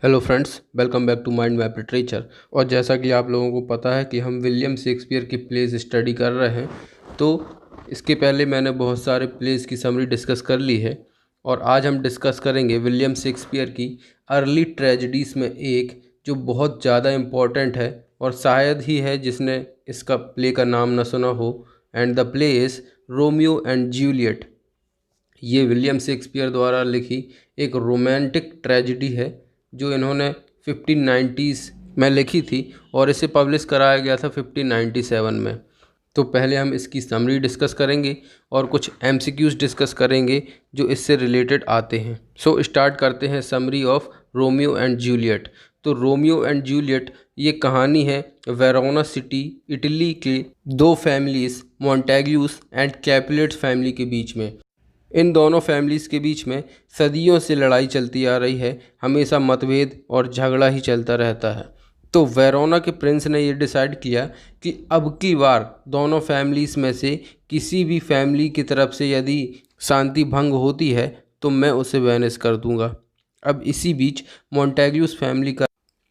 Hello friends, welcome back to Mind Map Literature. और जैसा कि आप लोगों को पता है कि हम विलियम शेक्सपियर की प्लेज स्टडी कर रहे हैं, तो इसके पहले मैंने बहुत सारे प्लेज की समरी डिस्कस कर ली है। और आज हम डिस्कस करेंगे विलियम शेक्सपियर की अर्ली ट्रेजेडीज़ में एक जो बहुत ज़्यादा इम्पोर्टेंट है और शायद ही है जिसने इसका प्ले का नाम न सुना हो। And the play is Romeo and Juliet. ये विलियम शेक्सपियर द्वारा लिखी एक रोमांटिक ट्रेजेडी है जो इन्होंने 1590s में लिखी थी और इसे पब्लिश कराया गया था 1597 में। तो पहले हम इसकी समरी डिस्कस करेंगे और कुछ एमसीक्यूज डिस्कस करेंगे जो इससे रिलेटेड आते हैं। सो स्टार्ट करते हैं summary of Romeo and Juliet. तो रोमियो एंड जूलियट ये कहानी है वेरोना सिटी इटली के दो फैमिलीज मॉन्टेग्यूस एंड कैपुलेट्स फैमिली के बीच में। इन दोनों फैमिलीज़ के बीच में सदियों से लड़ाई चलती आ रही है, हमेशा मतभेद और झगड़ा ही चलता रहता है। तो वेरोना के प्रिंस ने ये डिसाइड किया कि अब की बार दोनों फैमिलीज़ में से किसी भी फैमिली की तरफ से यदि शांति भंग होती है तो मैं उसे वैनिश कर दूंगा। अब इसी बीच मोंटेग्यूस फैमिली का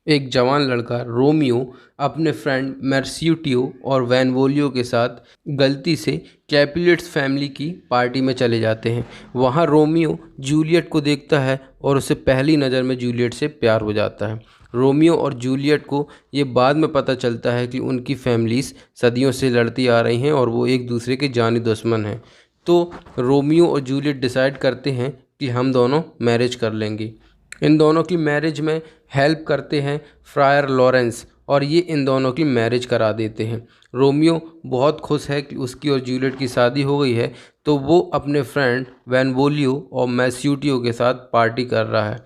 एक जवान लड़का रोमियो अपने फ्रेंड मेर्स्यूटियो और वैनवोलियो के साथ गलती से कैपुलेट्स फैमिली की पार्टी में चले जाते हैं। वहाँ रोमियो जूलियट को देखता है और उसे पहली नज़र में जूलियट से प्यार हो जाता है। रोमियो और जूलियट को ये बाद में पता चलता है कि उनकी फैमिलीज़ सदियों से लड़ती आ रही हैं और वो एक दूसरे के जानी दुश्मन हैं। तो रोमियो और जूलियट डिसाइड करते हैं कि हम दोनों मैरिज कर लेंगे। इन दोनों की मैरिज में हेल्प करते हैं फ्रायर लॉरेंस और ये इन दोनों की मैरिज करा देते हैं। रोमियो बहुत खुश है कि उसकी और जूलियट की शादी हो गई है, तो वो अपने फ्रेंड वैनवोलियो और मैस्यूटियो के साथ पार्टी कर रहा है।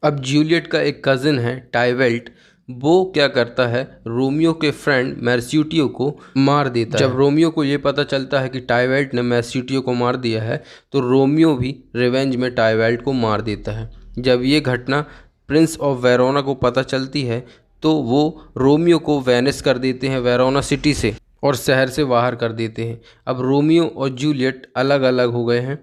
अब जूलियट का एक कज़न है टाइवेल्ट, वो क्या करता है रोमियो के फ्रेंड मैर्स्यूटियो को मार देता है। जब रोमियो को ये पता चलता है कि टाइवेल्ट ने मैर्स्यूटियो को मार दिया है तो रोमियो भी रिवेंज में टाइवेल्ट को मार देता है। जब ये घटना प्रिंस ऑफ वेरोना को पता चलती है तो वो रोमियो को वैनिश कर देते हैं वेरोना सिटी से और शहर से बाहर कर देते हैं। अब रोमियो और जूलियट अलग अलग हो गए हैं।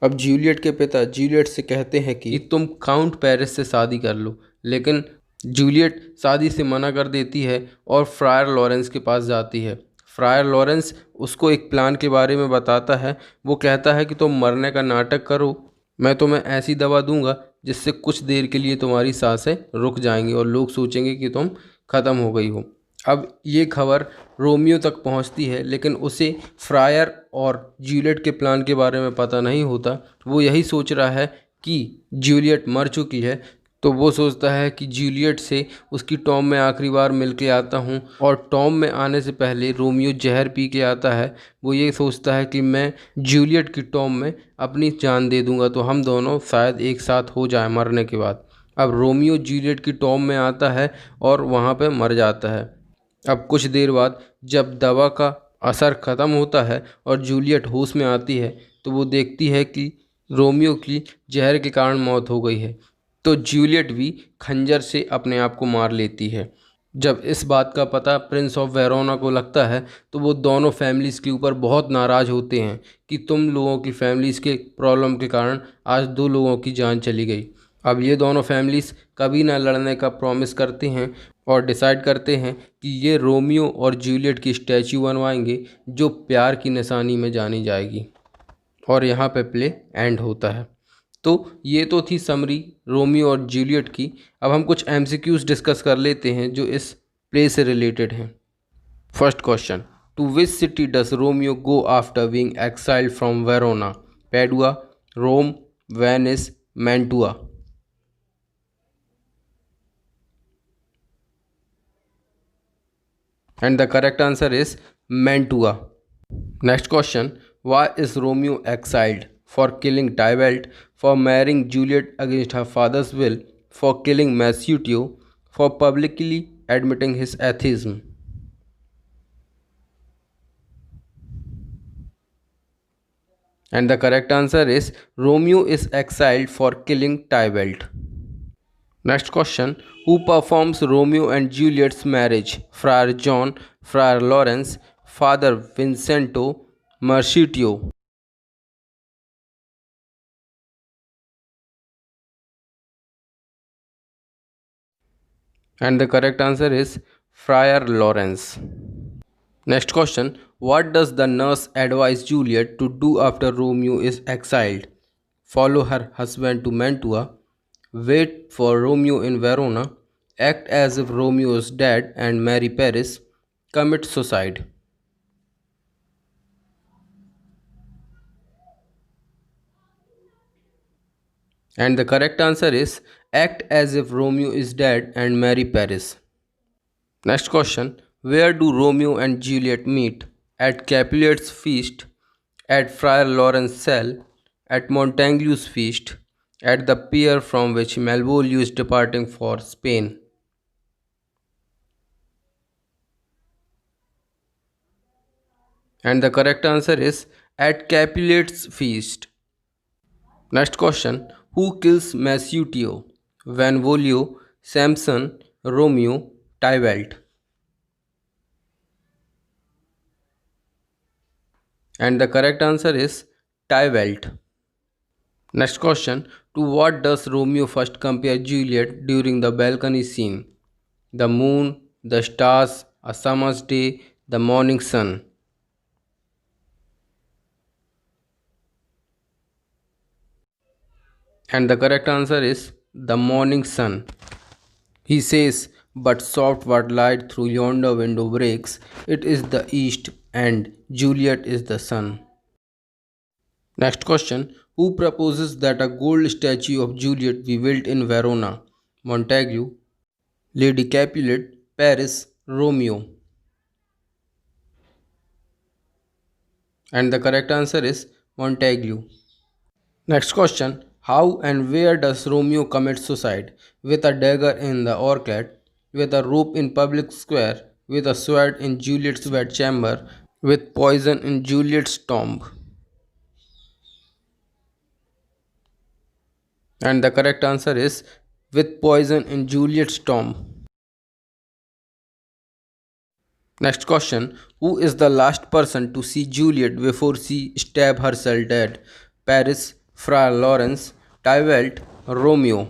अब जूलियट के पिता जूलियट से कहते हैं कि तुम काउंट पेरिस से शादी कर लो, लेकिन जूलियट शादी से मना कर देती है और फ्रायर लॉरेंस के पास जाती है। फ्रायर लॉरेंस उसको एक प्लान के बारे में बताता है। वो कहता है कि तुम मरने का नाटक करो, मैं तुम्हें ऐसी दवा दूंगा जिससे कुछ देर के लिए तुम्हारी सांसें रुक जाएंगी और लोग सोचेंगे कि तुम ख़त्म हो गई हो। अब ये खबर रोमियो तक पहुंचती है, लेकिन उसे फ्रायर और जूलियट के प्लान के बारे में पता नहीं होता। वो यही सोच रहा है कि जूलियट मर चुकी है, तो वो सोचता है कि जूलियट से उसकी टॉम में आखिरी बार मिल के आता हूँ। और टॉम में आने से पहले रोमियो जहर पी के आता है। वो ये सोचता है कि मैं जूलियट की टॉम में अपनी जान दे दूंगा तो हम दोनों शायद एक साथ हो जाए मरने के बाद। अब रोमियो जूलियट की टॉम में आता है और वहाँ पे मर जाता है। अब कुछ देर बाद जब दवा का असर ख़त्म होता है और जूलियट होश में आती है तो वो देखती है कि रोमियो की जहर के कारण मौत हो गई है। तो जूलियट भी खंजर से अपने आप को मार लेती है। जब इस बात का पता प्रिंस ऑफ वेरोना को लगता है तो वो दोनों फैमिलीज़ के ऊपर बहुत नाराज़ होते हैं कि तुम लोगों की फैमिलीज़ के प्रॉब्लम के कारण आज दो लोगों की जान चली गई। अब ये दोनों फैमिलीज़ कभी ना लड़ने का प्रॉमिस करते हैं और डिसाइड करते हैं कि ये रोमियो और जूलियट की स्टैचू बनवाएंगे जो प्यार की निशानी में जानी जाएगी। और यहाँ पे प्ले एंड होता है। तो ये तो थी समरी रोमियो और जूलियट की। अब हम कुछ एमसीक्यूज डिस्कस कर लेते हैं जो इस प्ले से रिलेटेड हैं। First question, to which city does Romeo go after being exiled from Verona? Padua, Rome, Venice, Mantua? And the correct answer is Mantua. Next question, why is Romeo exiled? For killing Tybalt, for marrying Juliet against her father's will, for killing Mercutio, for publicly admitting his atheism? And the correct answer is Romeo is exiled for killing Tybalt. Next question, who performs Romeo and Juliet's marriage? Friar John, Friar Lawrence, Father Vincento, Mercutio? And the correct answer is Friar Lawrence. Next question. What does the nurse advise Juliet to do after Romeo is exiled? Follow her husband to Mantua, wait for Romeo in Verona, act as if Romeo is dead and marry Paris, commit suicide. And the correct answer is act as if Romeo is dead and marry Paris. Next question. Where do Romeo and Juliet meet? At Capulet's feast, at Friar Lawrence's cell, at Montague's feast, at the pier from which Malvolio is departing for Spain. And the correct answer is at Capulet's feast. Next question. Who kills Mercutio? Benvolio, Samson, Romeo, Tybalt. And the correct answer is Tybalt. Next question. To what does Romeo first compare Juliet during the balcony scene? The moon, the stars, a summer's day, the morning sun. And the correct answer is the morning sun. He says, but soft what light through yonder window breaks, it is the east, and Juliet is the sun. Next question. Who proposes that a gold statue of Juliet be built in Verona? Montague, Lady Capulet, Paris, Romeo. And the correct answer is Montague. Next question. How and where does Romeo commit suicide? With a dagger in the orchard, with a rope in public square, with a sword in Juliet's bedchamber, with poison in Juliet's tomb. And the correct answer is with poison in Juliet's tomb. Next question. Who is the last person to see Juliet before she stab herself dead? Paris, Friar Lawrence, Tybalt, Romeo.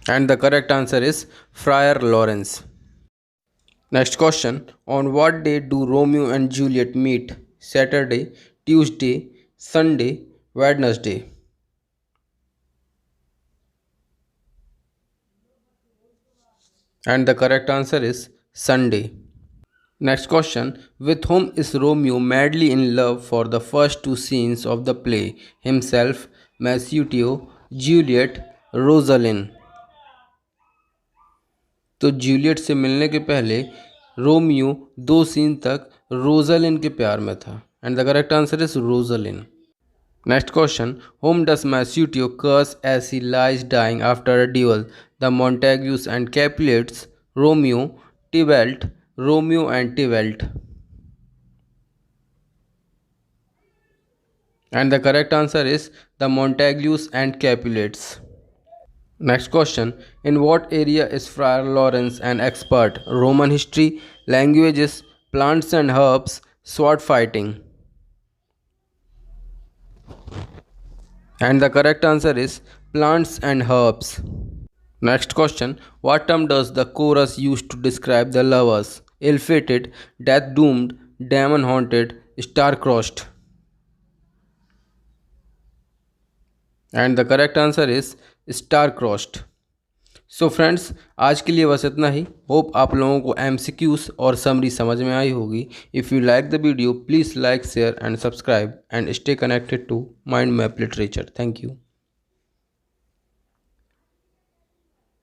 And the correct answer is Friar Lawrence. Next question. On what day do Romeo and Juliet meet? Saturday, Tuesday, Sunday, Wednesday. And the correct answer is Sunday. Next question. With whom is Romeo madly in love for the first two scenes of the play? Himself, Mercutio, Juliet, Rosalind. तो Juliet से मिलने के पहले Romeo दो scene तक Rosalind के प्यार में था and the correct answer is Rosalind. Next question. Whom does Mercutio curse as he lies dying after a duel? The Montagues and Capulets, Romeo, Tybalt, Romeo and Tybalt. And the correct answer is the Montagues and Capulets. Next question. In what area is Friar Lawrence an expert? Roman history, languages, plants and herbs, sword fighting. And the correct answer is plants and herbs. Next question. What term does the chorus use to describe the lovers? Ill-fated, death-doomed, demon-haunted, star-crossed. And the correct answer is star-crossed. So friends आज के लिए बस इतना ही. Hope आप लोगों को MCQs और summary समझ में आई होगी. If you like the video please like share and subscribe and stay connected to Mind Map Literature. Thank you.